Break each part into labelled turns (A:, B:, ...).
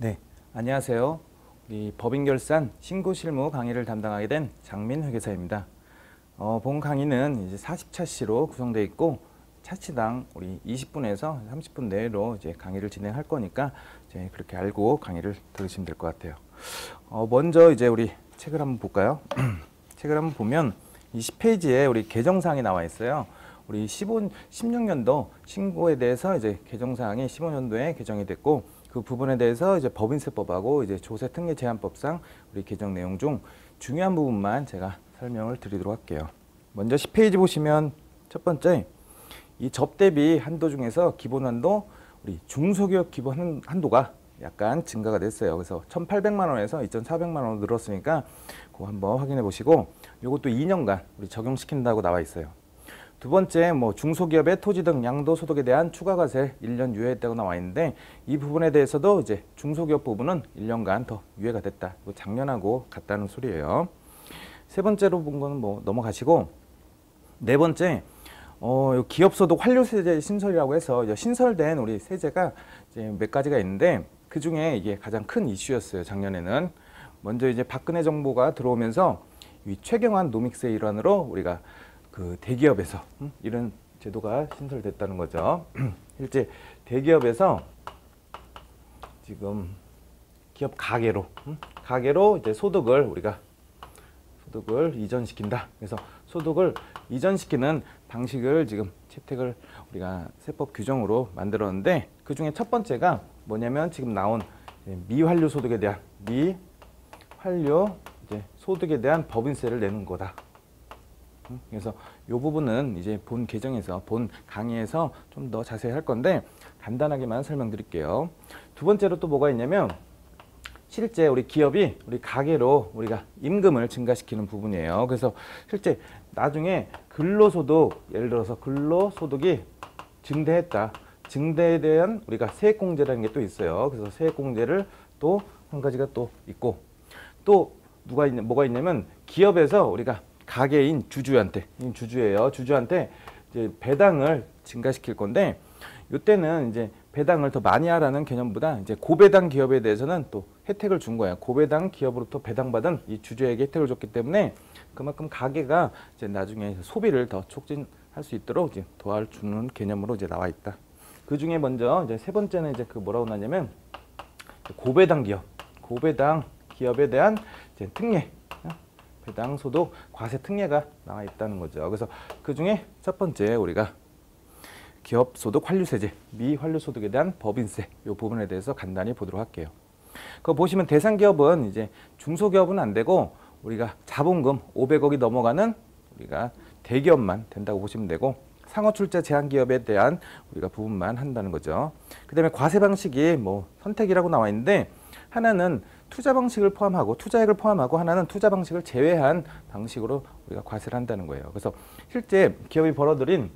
A: 네, 안녕하세요. 우리 법인결산 신고실무 강의를 담당하게 된 장민회계사입니다. 본 강의는 이제 40차시로 구성되어 있고 차시당 우리 20분에서 30분 내로 이제 강의를 진행할 거니까 이제 그렇게 알고 강의를 들으시면 될 것 같아요. 먼저 이제 우리 책을 한번 볼까요? 책을 한번 보면 20페이지에 우리 개정사항이 나와 있어요. 우리 16년도 신고에 대해서 이제 개정사항이 15년도에 개정이 됐고 그 부분에 대해서 이제 법인세법하고 이제 조세특례제한법상 우리 개정 내용 중 중요한 부분만 제가 설명을 드리도록 할게요. 먼저 10페이지 보시면 첫 번째 이 접대비 한도 중에서 기본 한도 우리 중소기업 기본 한도가 약간 증가가 됐어요. 그래서 1,800만 원에서 2,400만 원으로 늘었으니까 그거 한번 확인해 보시고 이것도 2년간 우리 적용시킨다고 나와 있어요. 두 번째, 중소기업의 토지 등 양도소득에 대한 추가과세 1년 유예했다고 나와 있는데 이 부분에 대해서도 이제 중소기업 부분은 1년간 더 유예가 됐다. 작년하고 같다는 소리예요. 세 번째로 본 거는 넘어가시고 네 번째, 기업소득 환류세제 신설이라고 해서 이제 신설된 우리 세제가 이제 몇 가지가 있는데 그 중에 이게 가장 큰 이슈였어요. 작년에는 먼저 이제 박근혜 정부가 들어오면서 이 최경환 노믹스의 일환으로 우리가 그 대기업에서 이런 제도가 신설됐다는 거죠. 실제 대기업에서 지금 기업 가계로 이제 소득을 이전시킨다. 그래서 소득을 이전시키는 방식을 지금 채택을 우리가 세법 규정으로 만들었는데 그 중에 첫 번째가 뭐냐면 지금 나온 미환류 소득에 대한 소득에 대한 법인세를 내는 거다. 그래서 이 부분은 이제 본 개정에서 본 강의에서 좀 더 자세히 할 건데 간단하게만 설명드릴게요. 두 번째로 또 뭐가 있냐면 실제 우리 기업이 우리 가계로 우리가 임금을 증가시키는 부분이에요. 그래서 실제 나중에 근로소득 예를 들어서 근로소득이 증대했다. 증대에 대한 우리가 세액공제라는 게 또 있어요. 그래서 세액공제를 또 한 가지가 또 있고 또 뭐가 있냐면 기업에서 우리가 가계인 주주한테 이제 배당을 증가시킬 건데 이때는 이제 배당을 더 많이 하라는 개념보다 이제 고배당 기업에 대해서는 또 혜택을 준 거예요. 고배당 기업으로부터 배당받은 이 주주에게 혜택을 줬기 때문에 그만큼 가계가 이제 나중에 소비를 더 촉진할 수 있도록 이제 도와주는 개념으로 이제 나와 있다. 그 중에 먼저 이제 세 번째는 이제 그 뭐라고 나냐면 고배당 기업에 대한 이제 특례. 배당 소득 과세 특례가 나와 있다는 거죠. 그래서 그 중에 첫 번째 우리가 기업 소득 환류세제, 미환류 소득에 대한 법인세 이 부분에 대해서 간단히 보도록 할게요. 그거 보시면 대상 기업은 이제 중소기업은 안 되고 우리가 자본금 500억이 넘어가는 우리가 대기업만 된다고 보시면 되고 상호 출자 제한 기업에 대한 우리가 부분만 한다는 거죠. 그다음에 과세 방식이 선택이라고 나와 있는데 하나는 투자 방식을 포함하고 투자액을 포함하고 하나는 투자 방식을 제외한 방식으로 우리가 과세를 한다는 거예요. 그래서 실제 기업이 벌어들인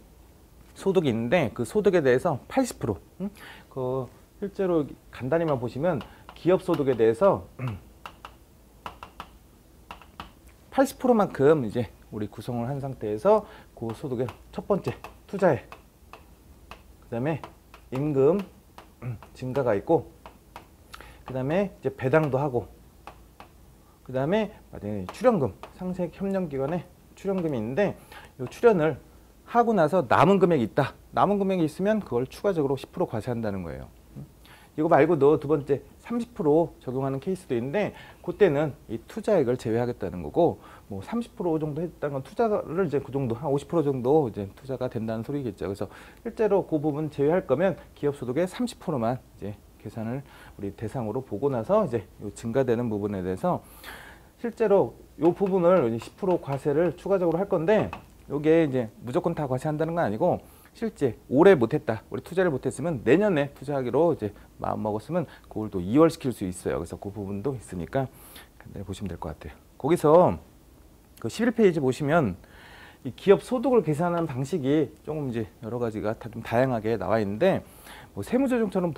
A: 소득이 있는데 그 소득에 대해서 80% 그 실제로 간단히만 보시면 기업 소득에 대해서 80%만큼 이제 우리 구성을 한 상태에서 그 소득의 첫 번째 투자액, 그다음에 임금 증가가 있고 그 다음에 이제 배당도 하고 그 다음에 출연금 상세 협력기관에 출연금이 있는데 이 출연을 하고 나서 남은 금액이 있다. 남은 금액이 있으면 그걸 추가적으로 10% 과세한다는 거예요. 이거 말고도 두 번째 30% 적용하는 케이스도 있는데 그때는 이 투자액을 제외하겠다는 거고 30% 정도 했다는 건 투자를 이제 그 정도 한 50% 정도 이제 투자가 된다는 소리겠죠. 그래서 실제로 그 부분 제외할 거면 기업 소득의 30%만 이제 계산을 우리 대상으로 보고 나서 이제 증가되는 부분에 대해서 실제로 이 부분을 10% 과세를 추가적으로 할 건데 이게 이제 무조건 다 과세한다는 건 아니고 실제 올해 못했다, 우리 투자를 못했으면 내년에 투자하기로 이제 마음 먹었으면 그걸 또 2월 시킬 수 있어요. 그래서 그 부분도 있으니까 간단히 보시면 될 것 같아요. 거기서 그 11페이지 보시면 이 기업 소득을 계산하는 방식이 조금 이제 여러 가지가 다 좀 다양하게 나와 있는데 세무조정처럼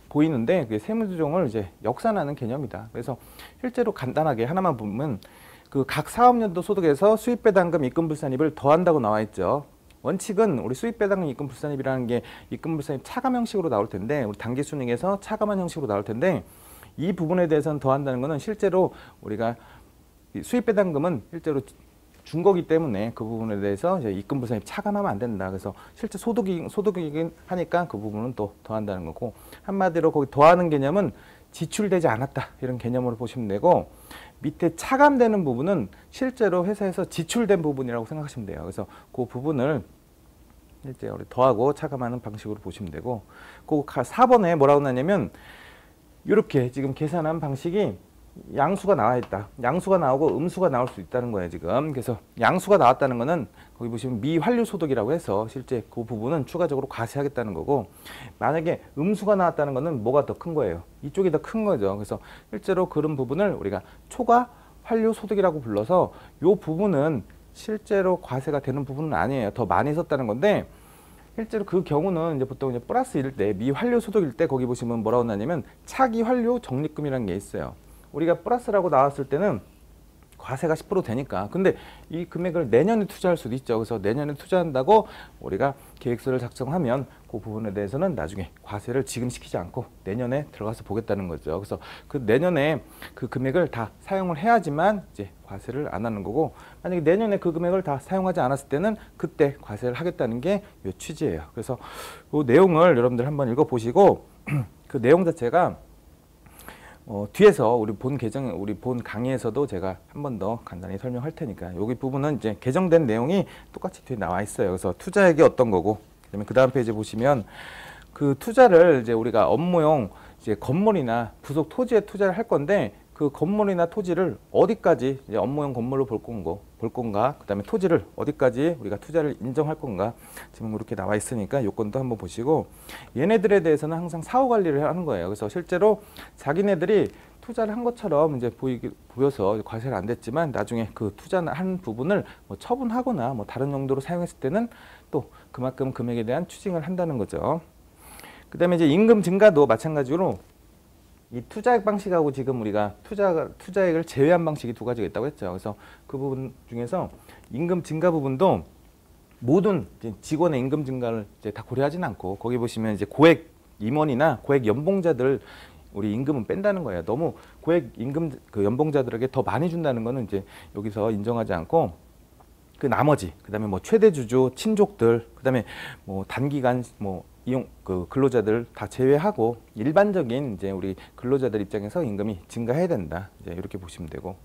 A: 보이는데 그 세무조정을 이제 역산하는 개념이다. 그래서 실제로 간단하게 하나만 보면 그 각 사업연도 소득에서 수입배당금 입금불산입을 더한다고 나와 있죠. 원칙은 우리 수입배당금 입금불산입이라는 게 입금불산입 차감 형식으로 나올 텐데 우리 단기순이익에서 차감한 형식으로 나올 텐데 이 부분에 대해서는 더한다는 것은 실제로 우리가 수입 배당금은 실제로 준 거기 때문에 그 부분에 대해서 이제 입금 부서에 차감하면 안 된다. 그래서 실제 소득이긴 하니까 그 부분은 또 더한다는 거고, 한마디로 거기 더하는 개념은 지출되지 않았다 이런 개념으로 보시면 되고, 밑에 차감되는 부분은 실제로 회사에서 지출된 부분이라고 생각하시면 돼요. 그래서 그 부분을 이제 우리 더하고 차감하는 방식으로 보시면 되고, 그 4번에 뭐라고 나냐면 이렇게 지금 계산한 방식이 양수가 나와 있다. 양수가 나오고 음수가 나올 수 있다는 거예요, 지금. 그래서 양수가 나왔다는 거는 거기 보시면 미환류 소득이라고 해서 실제 그 부분은 추가적으로 과세하겠다는 거고, 만약에 음수가 나왔다는 거는 뭐가 더 큰 거예요? 이쪽이 더 큰 거죠. 그래서 실제로 그런 부분을 우리가 초과 환류 소득이라고 불러서 이 부분은 실제로 과세가 되는 부분은 아니에요. 더 많이 썼다는 건데, 실제로 그 경우는 이제 보통 이제 플러스일 때, 미환류 소득일 때 거기 보시면 뭐라고 나냐면 차기 환류 적립금이라는 게 있어요. 우리가 플러스라고 나왔을 때는 과세가 10% 되니까. 근데 이 금액을 내년에 투자할 수도 있죠. 그래서 내년에 투자한다고 우리가 계획서를 작성하면 그 부분에 대해서는 나중에 과세를 지금 시키지 않고 내년에 들어가서 보겠다는 거죠. 그래서 그 내년에 그 금액을 다 사용을 해야지만 이제 과세를 안 하는 거고, 만약에 내년에 그 금액을 다 사용하지 않았을 때는 그때 과세를 하겠다는 게 이 취지예요. 그래서 그 내용을 여러분들 한번 읽어보시고 그 내용 자체가 뒤에서 우리 본 강의에서도 제가 한 번 더 간단히 설명할 테니까 여기 부분은 이제 개정된 내용이 똑같이 뒤에 나와 있어요. 그래서 투자액이 어떤 거고, 그다음에 그 다음 페이지 보시면 그 투자를 이제 우리가 업무용 이제 건물이나 부속 토지에 투자를 할 건데, 그 건물이나 토지를 어디까지 이제 업무용 건물로 볼 건가, 그다음에 토지를 어디까지 우리가 투자를 인정할 건가, 지금 이렇게 나와 있으니까 요건도 한번 보시고, 얘네들에 대해서는 항상 사후 관리를 하는 거예요. 그래서 실제로 자기네들이 투자를 한 것처럼 이제 보여서 과세가 안 됐지만 나중에 그 투자한 부분을 뭐 처분하거나 뭐 다른 용도로 사용했을 때는 또 그만큼 금액에 대한 추징을 한다는 거죠. 그다음에 이제 임금 증가도 마찬가지로 이 투자액 방식하고 지금 우리가 투자액을 제외한 방식이 두 가지가 있다고 했죠. 그래서 그 부분 중에서 임금 증가 부분도 모든 직원의 임금 증가를 이제 다 고려하지는 않고, 거기 보시면 이제 고액 임원이나 고액 연봉자들 우리 임금은 뺀다는 거예요. 너무 고액 임금 그 연봉자들에게 더 많이 준다는 거는 이제 여기서 인정하지 않고, 그 나머지 그다음에 뭐 최대 주주 친족들, 그다음에 뭐 단기간 뭐 이용 그 근로자들 다 제외하고 일반적인 이제 우리 근로자들 입장에서 임금이 증가해야 된다. 이제 이렇게 보시면 되고,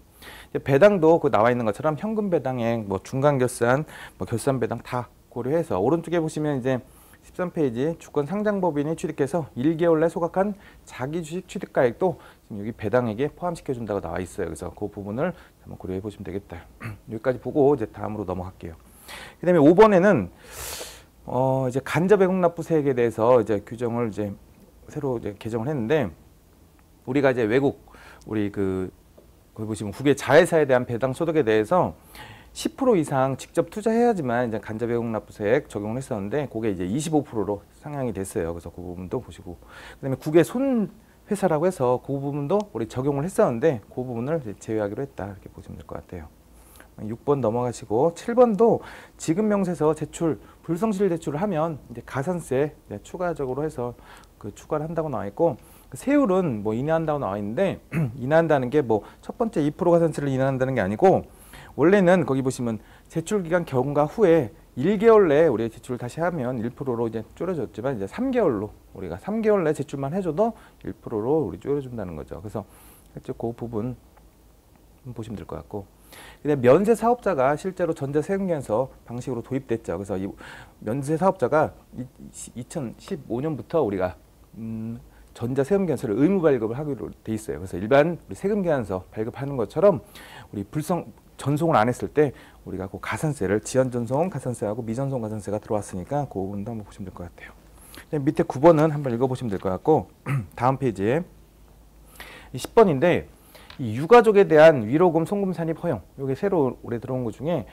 A: 이제 배당도 그 나와 있는 것처럼 현금 배당액, 뭐 중간 결산, 뭐 결산 배당 다 고려해서 오른쪽에 보시면 이제 13페이지 주권 상장법인이 취득해서 1개월 내 소각한 자기 주식 취득가액도 지금 여기 배당액에 포함시켜 준다고 나와 있어요. 그래서 그 부분을 한번 고려해 보시면 되겠다. 여기까지 보고 이제 다음으로 넘어갈게요. 그다음에 5번에는 이제 간접 외국납부세액에 대해서 이제 규정을 이제 새로 이제 개정을 했는데, 우리가 이제 외국 우리 거기 보시면 국외 자회사에 대한 배당 소득에 대해서 10% 이상 직접 투자해야지만 이제 간접 외국납부세액 적용을 했었는데, 그게 이제 25%로 상향이 됐어요. 그래서 그 부분도 보시고, 그다음에 국외 손 회사라고 해서 그 부분도 우리 적용을 했었는데 그 부분을 이제 제외하기로 했다, 이렇게 보시면 될 것 같아요. 6번 넘어가시고 7번도 지급 명세서 제출 불성실 제출을 하면 이제 가산세 이제 추가적으로 해서 그 추가를 한다고 나와 있고, 그 세율은 뭐 인하한다고 나와 있는데 인하한다는 게 뭐 첫 번째 2% 가산세를 인하한다는 게 아니고, 원래는 거기 보시면 제출 기간 경과 후에 1개월 내에 우리가 제출을 다시 하면 1%로 이제 줄여줬지만, 이제 3개월로 우리가 3개월 내 제출만 해줘도 1%로 우리 줄여준다는 거죠. 그래서 실제 그 부분 보시면 될 것 같고, 근데 면세 사업자가 실제로 전자세금계산서 방식으로 도입됐죠. 그래서 이 면세 사업자가 2015년부터 우리가 전자세금계산서를 의무 발급을 하기로 돼 있어요. 그래서 일반 우리 세금계산서 발급하는 것처럼 우리 전송을 안 했을 때 우리가 그 가산세를 지연전송 가산세하고 미전송 가산세가 들어왔으니까 그 부분도 한번 보시면 될 것 같아요. 밑에 9번은 한번 읽어보시면 될 것 같고, 다음 페이지에 10번인데 이 유가족에 대한 위로금 송금 산입 허용, 이게 새로 올해 들어온 것 중에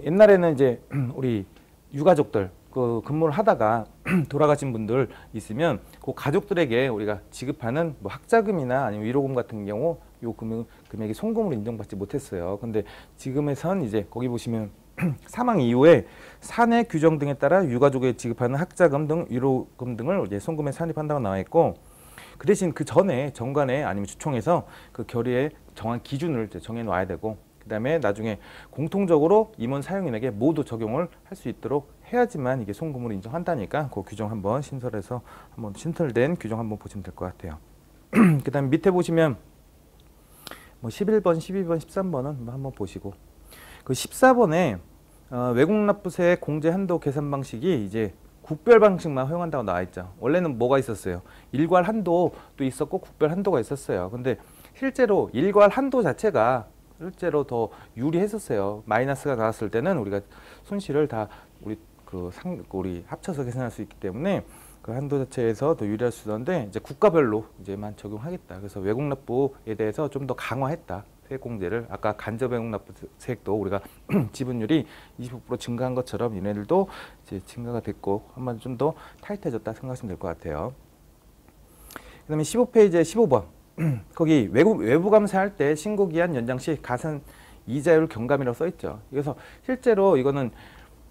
A: 옛날에는 이제 우리 유가족들 그 근무를 하다가 돌아가신 분들 있으면 그 가족들에게 우리가 지급하는 뭐 학자금이나 아니면 위로금 같은 경우 요 금액이 송금으로 인정받지 못했어요. 근데 지금에선 이제 거기 보시면 사망 이후에 사내 규정 등에 따라 유가족에 지급하는 학자금 등 위로금 등을 이제 송금에 산입한다고 나와 있고, 그 대신 그 전에 정관에 아니면 주총에서 그 결의에 정한 기준을 이제 정해 놔야 되고, 그다음에 나중에 공통적으로 임원 사용인에게 모두 적용을 할 수 있도록 해야지만 이게 송금을 인정한다니까, 그 규정 한번 신설해서 한번 신설된 규정 한번 보시면 될 것 같아요. 그다음 밑에 보시면 뭐 11번, 12번, 13번은 한번 보시고, 그 14번에 외국납부세 공제 한도 계산 방식이 이제 국별 방식만 허용한다고 나와 있죠. 원래는 뭐가 있었어요? 일괄 한도도 있었고 국별 한도가 있었어요. 근데 실제로 일괄 한도 자체가 실제로 더 유리했었어요. 마이너스가 나왔을 때는 우리가 손실을 다 우리 합쳐서 계산할 수 있기 때문에 그 한도 자체에서 더 유리할 수 있었는데, 이제 국가별로 이제만 적용하겠다. 그래서 외국납부에 대해서 좀 더 강화했다. 세액공제를, 아까 간접 외국납부세액도 우리가 지분율이 25% 증가한 것처럼 얘네들도 이제 증가가 됐고 한번 좀 더 타이트해졌다 생각하시면 될 것 같아요. 그다음에 15페이지에 15번 거기 외부 감사할 때 신고기한 연장 시 가산 이자율 경감이라고 써 있죠. 그래서 실제로 이거는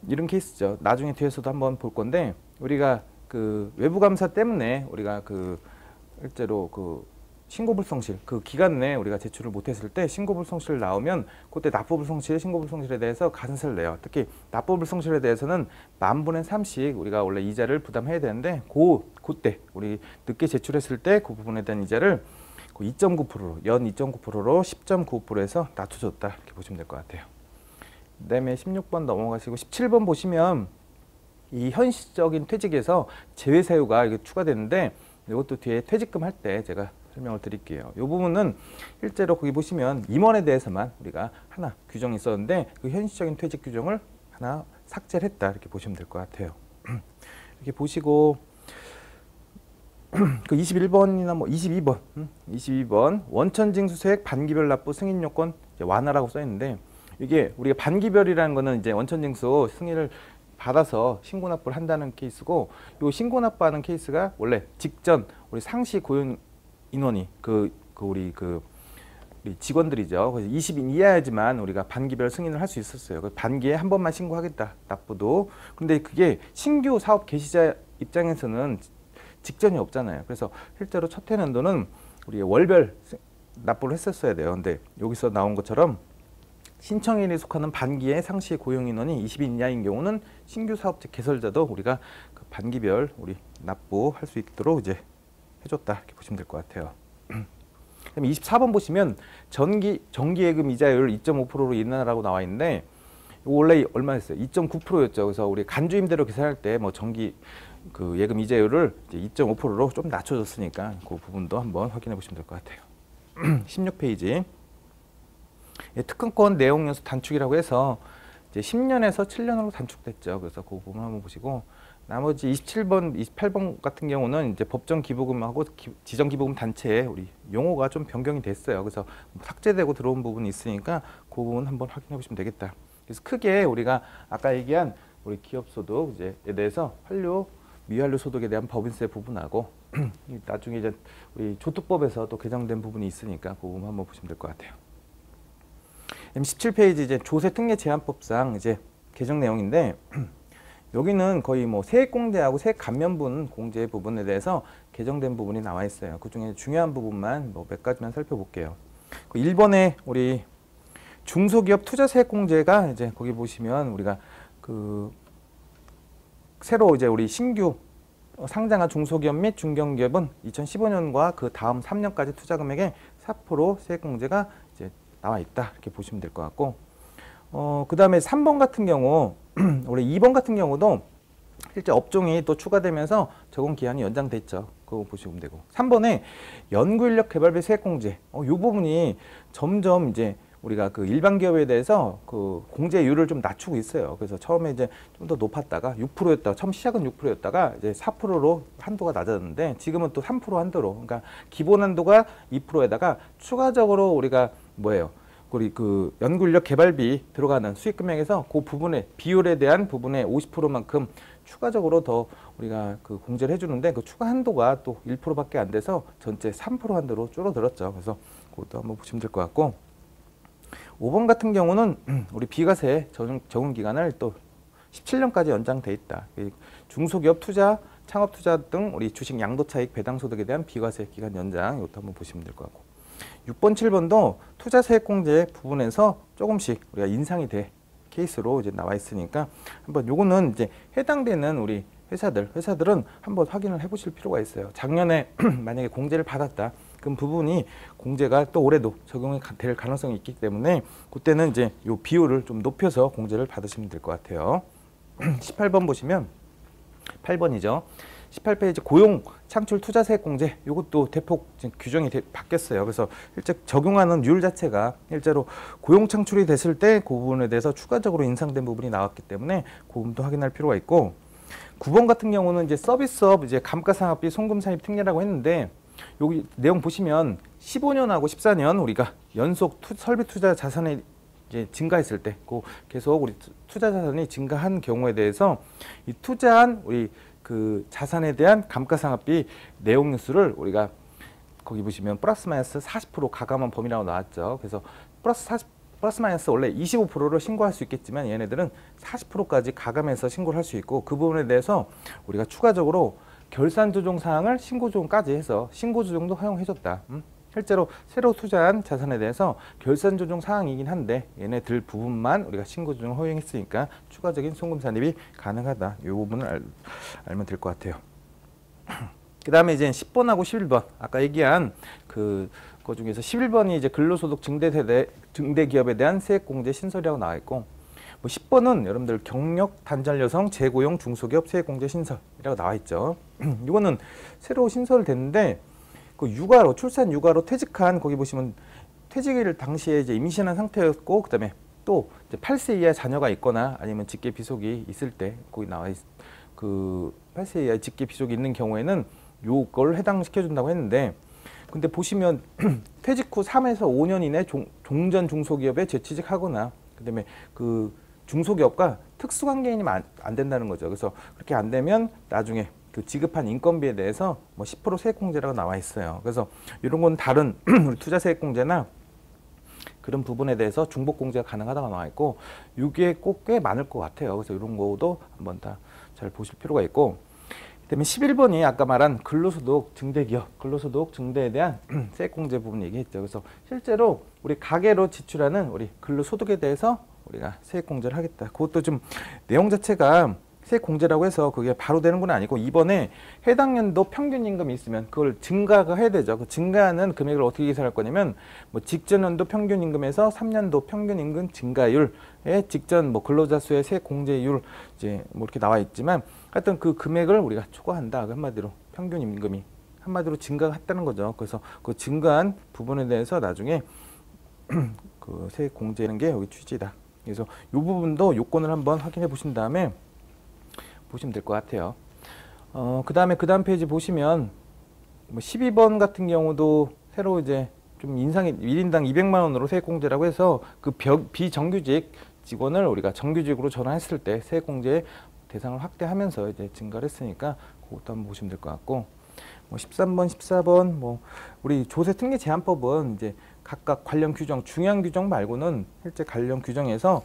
A: 이런 케이스죠. 나중에 뒤에서도 한번 볼 건데, 우리가 그 외부 감사 때문에 우리가 그 실제로 그 신고불성실 그 기간 내에 우리가 제출을 못했을 때 신고불성실 나오면 그때 납부불성실, 신고불성실에 대해서 가산세를 내요. 특히 납부불성실에 대해서는 10,000분의 3씩 우리가 원래 이자를 부담해야 되는데, 그때 우리 늦게 제출했을 때 그 부분에 대한 이자를 2.9%로 연 2.9%로 10.95%에서 낮춰줬다, 이렇게 보시면 될 것 같아요. 그다음에 16번 넘어가시고 17번 보시면 이 현실적인 퇴직에서 제외 사유가 이게 추가되는데, 이것도 뒤에 퇴직금 할 때 제가 설명을 드릴게요. 이 부분은 실제로 거기 보시면 임원에 대해서만 우리가 하나 규정이 있었는데, 그 현실적인 퇴직 규정을 하나 삭제를 했다, 이렇게 보시면 될 것 같아요. 이렇게 보시고 그 21번이나 뭐 22번 원천징수세액 반기별 납부 승인 요건 완화라고 써 있는데, 이게 우리가 반기별이라는 거는 이제 원천징수 승인을 받아서 신고납부를 한다는 케이스고, 이 신고납부하는 케이스가 원래 직전 우리 상시 고용 인원이 우리 직원들이죠. 그래서 20인 이하야지만 우리가 반기별 승인을 할 수 있었어요. 반기에 한 번만 신고하겠다, 납부도. 근데 그게 신규 사업 개시자 입장에서는 직전이 없잖아요. 그래서 실제로 첫 해년도는 우리 월별 납부를 했었어야 돼요. 근데 여기서 나온 것처럼 신청인에 속하는 반기의 상시 고용 인원이 20인 이하인 경우는 신규 사업체 개설자도 우리가 그 반기별 우리 납부할 수 있도록 이제 해줬다, 이렇게 보시면 될 것 같아요. 그다음에 24번 보시면 정기예금 이자율 2.5%로 인하라고 나와 있는데, 이거 원래 얼마였어요? 2.9%였죠. 그래서 우리 간주임대로 계산할 때 뭐 정기 그 예금 이자율을 이제 2.5%로 좀 낮춰줬으니까 그 부분도 한번 확인해 보시면 될 것 같아요. 16페이지 특허권 내용 연수 단축이라고 해서 이제 10년에서 7년으로 단축됐죠. 그래서 그 부분 한번 보시고, 나머지 27번, 28번 같은 경우는 이제 법정 기부금하고 지정 기부금 단체에 우리 용어가 좀 변경이 됐어요. 그래서 삭제되고 들어온 부분이 있으니까 그 부분 한번 확인해 보시면 되겠다. 그래서 크게 우리가 아까 얘기한 우리 기업소득에 대해서 환류, 미환류 소득에 대한 법인세 부분하고 나중에 이제 우리 조특법에서 또 개정된 부분이 있으니까 그 부분 한번 보시면 될 것 같아요. 17페이지 이제 조세 특례 제한법상 이제 개정 내용인데, 여기는 거의 뭐 세액 공제하고 세액 감면분 공제 부분에 대해서 개정된 부분이 나와 있어요. 그 중에 중요한 부분만 뭐 몇 가지만 살펴볼게요. 1번에 우리 중소기업 투자 세액 공제가 이제 거기 보시면 우리가 그 새로 이제 우리 신규 상장한 중소기업 및 중견기업은 2015년과 그 다음 3년까지 투자 금액의 4% 세액 공제가 이제 나와 있다, 이렇게 보시면 될 것 같고, 그 다음에 3번 같은 경우 우리 2번 같은 경우도 실제 업종이 또 추가되면서 적용 기한이 연장됐죠. 그거 보시면 되고, 3번에 연구인력 개발비 세액 공제, 이 부분이 점점 이제 우리가 그 일반 기업에 대해서 그 공제율을 좀 낮추고 있어요. 그래서 처음에 이제 좀 더 높았다가 6%였다가 처음 시작은 6%였다가 이제 4%로 한도가 낮았는데, 지금은 또 3% 한도로, 그러니까 기본 한도가 2%에다가 추가적으로 우리가 뭐예요? 우리 그 연구인력 개발비 들어가는 수익 금액에서 그 부분의 비율에 대한 부분의 50%만큼 추가적으로 더 우리가 그 공제를 해주는데, 그 추가 한도가 또 1%밖에 안 돼서 전체 3% 한도로 줄어들었죠. 그래서 그것도 한번 보시면 될 것 같고, 5번 같은 경우는 우리 비과세 적용 기간을 또 17년까지 연장돼 있다. 중소기업 투자 창업 투자 등 우리 주식 양도 차익 배당 소득에 대한 비과세 기간 연장 이것도 한번 보시면 될 것 같고 6번, 7번도 투자 세액 공제 부분에서 조금씩 우리가 인상이 돼 케이스로 이제 나와 있으니까 한번 요거는 이제 해당되는 우리 회사들은 한번 확인을 해보실 필요가 있어요. 작년에 만약에 공제를 받았다. 그럼 부분이 공제가 또 올해도 적용이 될 가능성이 있기 때문에 그때는 이제 요 비율을 좀 높여서 공제를 받으시면 될 것 같아요. 18번 보시면 8번이죠. 18페이지 고용 창출 투자세액 공제 이것도 대폭 규정이 바뀌었어요. 그래서 실제 적용하는 율 자체가 실제로 고용 창출이 됐을 때 그 부분에 대해서 추가적으로 인상된 부분이 나왔기 때문에 그 부분도 확인할 필요가 있고 9번 같은 경우는 이제 서비스업 이제 감가상각비 송금 사입 특례라고 했는데 여기 내용 보시면 15년하고 14년 우리가 연속 설비 투자 자산이 이제 증가했을 때, 계속 우리 투자 자산이 증가한 경우에 대해서 이 투자한 우리 그 자산에 대한 감가상각비 내용 뉴스를 우리가 거기 보시면 플러스 마이너스 40% 가감한 범위라고 나왔죠. 그래서 플러스 마이너스 원래 25%를 신고할 수 있겠지만 얘네들은 40%까지 가감해서 신고를 할 수 있고 그 부분에 대해서 우리가 추가적으로 결산 조정 사항을 신고 조정까지 해서 신고 조정도 허용해줬다. 실제로 새로 투자한 자산에 대해서 결산 조정 사항이긴 한데 얘네들 부분만 우리가 신고 조정 허용했으니까 추가적인 송금 산입이 가능하다. 이 부분을 알면 될 것 같아요. 그 다음에 이제 10번하고 11번 아까 얘기한 그 중에서 11번이 이제 근로소득 증대 기업에 대한 세액 공제 신설이라고 나와 있고 뭐 10번은 여러분들 경력 단절 여성 재고용 중소기업 세액 공제 신설이라고 나와 있죠. 이거는 새로 신설됐는데 그 육아로 출산 육아로 퇴직한 거기 보시면 퇴직일 당시에 이제 임신한 상태였고 그다음에 또 이제 8세 이하 자녀가 있거나 아니면 직계 비속이 있을 때 거기 나와 그 8세 이하 직계 비속이 있는 경우에는 요걸 해당시켜 준다고 했는데 근데 보시면 퇴직 후 3에서 5년 이내 종전 중소기업에 재취직하거나 그다음에 그 중소기업과 특수관계인이면 안 된다는 거죠. 그래서 그렇게 안 되면 나중에 그 지급한 인건비에 대해서 뭐 10% 세액공제라고 나와 있어요. 그래서 이런 건 다른 우리 투자세액공제나 그런 부분에 대해서 중복공제가 가능하다고 나와 있고 이게 꼭 꽤 많을 것 같아요. 그래서 이런 거도 한번 다 잘 보실 필요가 있고 그다음에 11번이 아까 말한 근로소득 증대기업, 근로소득 증대에 대한 세액공제 부분 얘기했죠. 그래서 실제로 우리 가계로 지출하는 우리 근로소득에 대해서 우리가 세액공제를 하겠다. 그것도 좀 내용 자체가 세액공제라고 해서 그게 바로 되는 건 아니고 이번에 해당 연도 평균 임금이 있으면 그걸 증가가 해야 되죠. 그 증가하는 금액을 어떻게 계산할 거냐면 뭐 직전 연도 평균 임금에서 3년도 평균 임금 증가율에 직전 뭐 근로자 수의 세액공제율 이제 뭐 이렇게 나와 있지만 하여튼 그 금액을 우리가 초과한다. 한마디로 평균 임금이 한마디로 증가했다는 거죠. 그래서 그 증가한 부분에 대해서 나중에 그 세액공제하는 게 여기 취지다. 그래서 이 부분도 요건을 한번 확인해 보신 다음에 보시면 될 것 같아요. 그 다음 페이지 보시면 뭐 12번 같은 경우도 새로 이제 좀 인상이 1인당 200만 원으로 세액공제라고 해서 그 비정규직 직원을 우리가 정규직으로 전환했을 때 세액공제 대상을 확대하면서 이제 증가를 했으니까 그것도 한번 보시면 될 것 같고 뭐 13번, 14번 뭐 우리 조세특례 제한법은 이제 각각 관련 규정, 중요한 규정 말고는 실제 관련 규정에서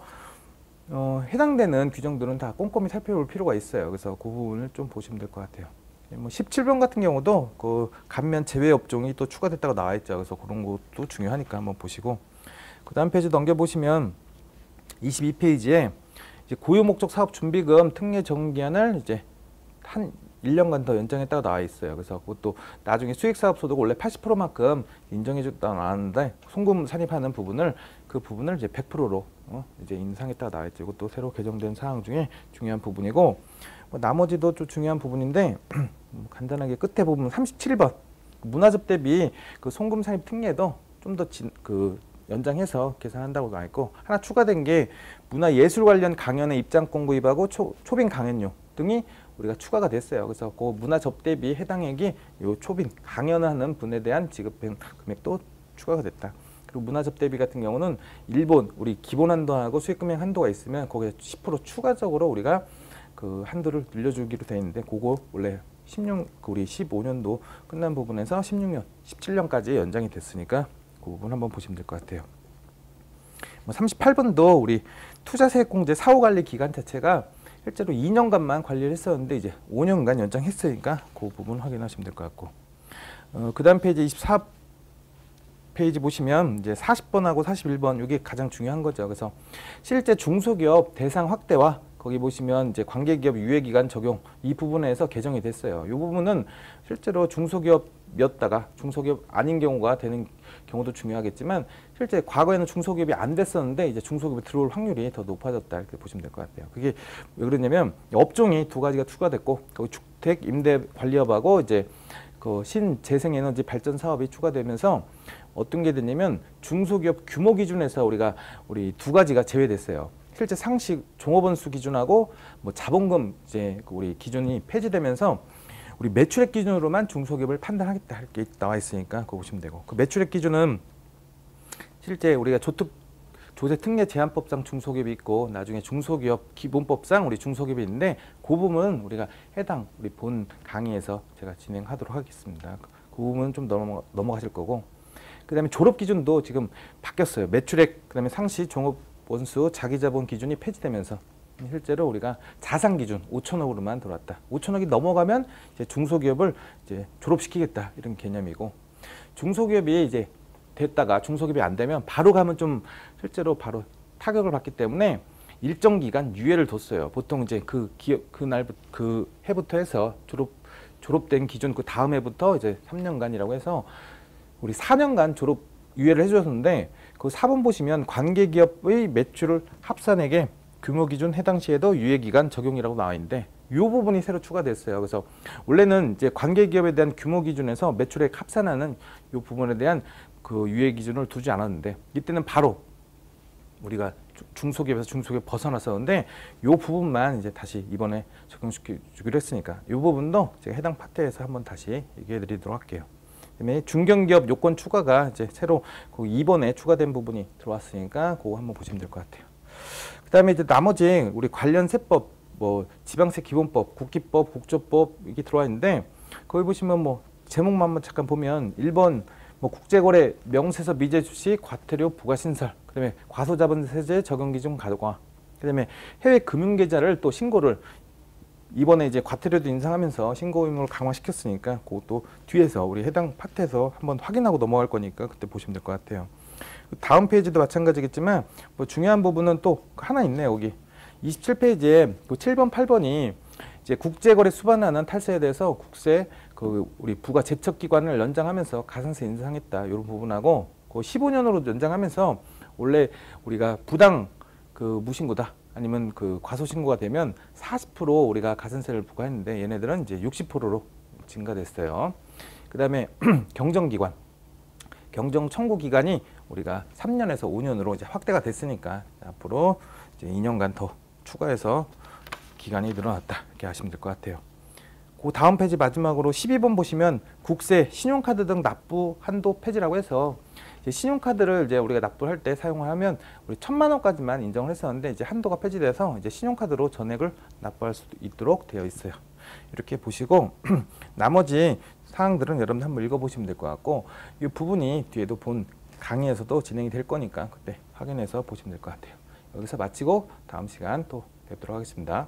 A: 해당되는 규정들은 다 꼼꼼히 살펴볼 필요가 있어요. 그래서 그 부분을 좀 보시면 될 것 같아요. 뭐 17번 같은 경우도 그 감면 제외 업종이 또 추가됐다고 나와 있죠. 그래서 그런 것도 중요하니까 한번 보시고 그 다음 페이지 넘겨보시면 22페이지에 이제 고유 목적 사업 준비금 특례 적용 기한을 이제 한 1년간 더 연장했다고 나와 있어요. 그래서 그것도 나중에 수익사업소득 원래 80%만큼 인정해줬다고 나왔는데 송금 산입하는 부분을 그 부분을 이제 100%로 이제 인상했다고 나와 있죠. 이것도 새로 개정된 사항 중에 중요한 부분이고 뭐 나머지도 좀 중요한 부분인데 간단하게 끝에 보면 37번 문화접 대비 그 송금 산입 특례도 좀 더 그 연장해서 계산한다고 나와 있고 하나 추가된 게 문화예술 관련 강연의 입장권 구입하고 초빙 강연료 등이 우리가 추가가 됐어요. 그래서 그 문화 접대비 해당액이 요 초빙 강연하는 분에 대한 지급 금액도 추가가 됐다. 그리고 문화 접대비 같은 경우는 일본 우리 기본 한도하고 수익 금액 한도가 있으면 거기에 10% 추가적으로 우리가 그 한도를 늘려주기로 돼 있는데 그거 원래 우리 15년도 끝난 부분에서 16년, 17년까지 연장이 됐으니까 그 부분 한번 보시면 될 것 같아요. 38번도 우리 투자세액공제 사후관리 기간 자체가 실제로 2년간만 관리를 했었는데 이제 5년간 연장했으니까 그 부분 확인하시면 될 것 같고, 그 다음 페이지 24페이지 보시면 이제 40번하고 41번 이게 가장 중요한 거죠. 그래서 실제 중소기업 대상 확대와 거기 보시면 이제 관계기업 유예기간 적용 이 부분에서 개정이 됐어요. 이 부분은 실제로 중소기업이었다가 중소기업 아닌 경우가 되는 경우도 중요하겠지만 실제 과거에는 중소기업이 안 됐었는데 이제 중소기업에 들어올 확률이 더 높아졌다 이렇게 보시면 될 것 같아요. 그게 왜 그러냐면 업종이 두 가지가 추가됐고 거기 주택 임대 관리업하고 이제 그 신재생에너지 발전 사업이 추가되면서 어떤 게 됐냐면 중소기업 규모 기준에서 우리 두 가지가 제외됐어요. 실제 상식 종업원수 기준하고 뭐 자본금 이제 우리 기준이 폐지되면서 우리 매출액 기준으로만 중소기업을 판단하겠다 이렇게 나와 있으니까 그거 보시면 되고, 그 매출액 기준은 실제 우리가 조세특례제한법상 중소기업이 있고 나중에 중소기업 기본법상 우리 중소기업이 있는데 그 부분은 우리가 해당 우리 본 강의에서 제가 진행하도록 하겠습니다. 그 부분은 좀 넘어가실 거고, 그 다음에 졸업 기준도 지금 바뀌었어요. 매출액, 그 다음에 상시 종업원수 자기자본 기준이 폐지되면서 실제로 우리가 자산 기준 5천억으로만 들어왔다. 5천억이 넘어가면 이제 중소기업을 이제 졸업시키겠다 이런 개념이고, 중소기업이 이제 됐다가 중소기업이 안 되면 바로 가면 좀 실제로 바로 타격을 받기 때문에 일정 기간 유예를 뒀어요. 보통 이제 그 해부터 해서 졸업된 기준 그 다음 해부터 이제 3년간이라고 해서 우리 4년간 졸업 유예를 해주셨는데 그 4번 보시면 관계기업의 매출을 합산액에 규모 기준 해당 시에도 유예 기간 적용이라고 나와 있는데 이 부분이 새로 추가됐어요. 그래서 원래는 이제 관계기업에 대한 규모 기준에서 매출액 합산하는 이 부분에 대한 그 유예 기준을 두지 않았는데 이때는 바로 우리가 중소기업에서 중소기업 벗어났었는데 이 부분만 이제 다시 이번에 적용시키기로 했으니까 이 부분도 제가 해당 파트에서 한번 다시 얘기해 드리도록 할게요. 그다음에 중견기업 요건 추가가 이제 새로 그 2번에 추가된 부분이 들어왔으니까 그거 한번 보시면 될 것 같아요. 그다음에 이제 나머지 우리 관련 세법 뭐 지방세 기본법, 국기법, 국조법 이게 들어와 있는데 거기 보시면 뭐 제목만 한번 잠깐 보면 1번 뭐 국제거래 명세서 미제 출시 과태료 부과 신설, 그다음에 과소자본세제 적용 기준 가동화, 그다음에 해외 금융계좌를 또 신고를 이번에 이제 과태료도 인상하면서 신고 의무를 강화시켰으니까 그것도 뒤에서 우리 해당 파트에서 한번 확인하고 넘어갈 거니까 그때 보시면 될 것 같아요. 다음 페이지도 마찬가지겠지만 뭐 중요한 부분은 또 하나 있네요. 여기 27페이지에 그 7번, 8번이 이제 국제거래 수반하는 탈세에 대해서 국세 그 우리 부가 제척 기관을 연장하면서 가산세 인상했다 이런 부분하고 그 15년으로 연장하면서 원래 우리가 부당 그 무신고다 아니면 그 과소신고가 되면 40% 우리가 가산세를 부과했는데 얘네들은 이제 60%로 증가됐어요. 그 다음에 경정기관, 경정 청구 기간이 우리가 3년에서 5년으로 이제 확대가 됐으니까 앞으로 이제 2년간 더 추가해서 기간이 늘어났다 이렇게 하시면 될 것 같아요. 그 다음 페이지 마지막으로 12번 보시면 국세, 신용카드 등 납부 한도 폐지라고 해서 이제 신용카드를 이제 우리가 납부할 때 사용을 하면 우리 1,000만 원까지만 인정을 했었는데 이제 한도가 폐지돼서 이제 신용카드로 전액을 납부할 수 있도록 되어 있어요. 이렇게 보시고 나머지 사항들은 여러분 한번 읽어보시면 될 것 같고 이 부분이 뒤에도 본 강의에서도 진행이 될 거니까 그때 확인해서 보시면 될 것 같아요. 여기서 마치고 다음 시간 또 뵙도록 하겠습니다.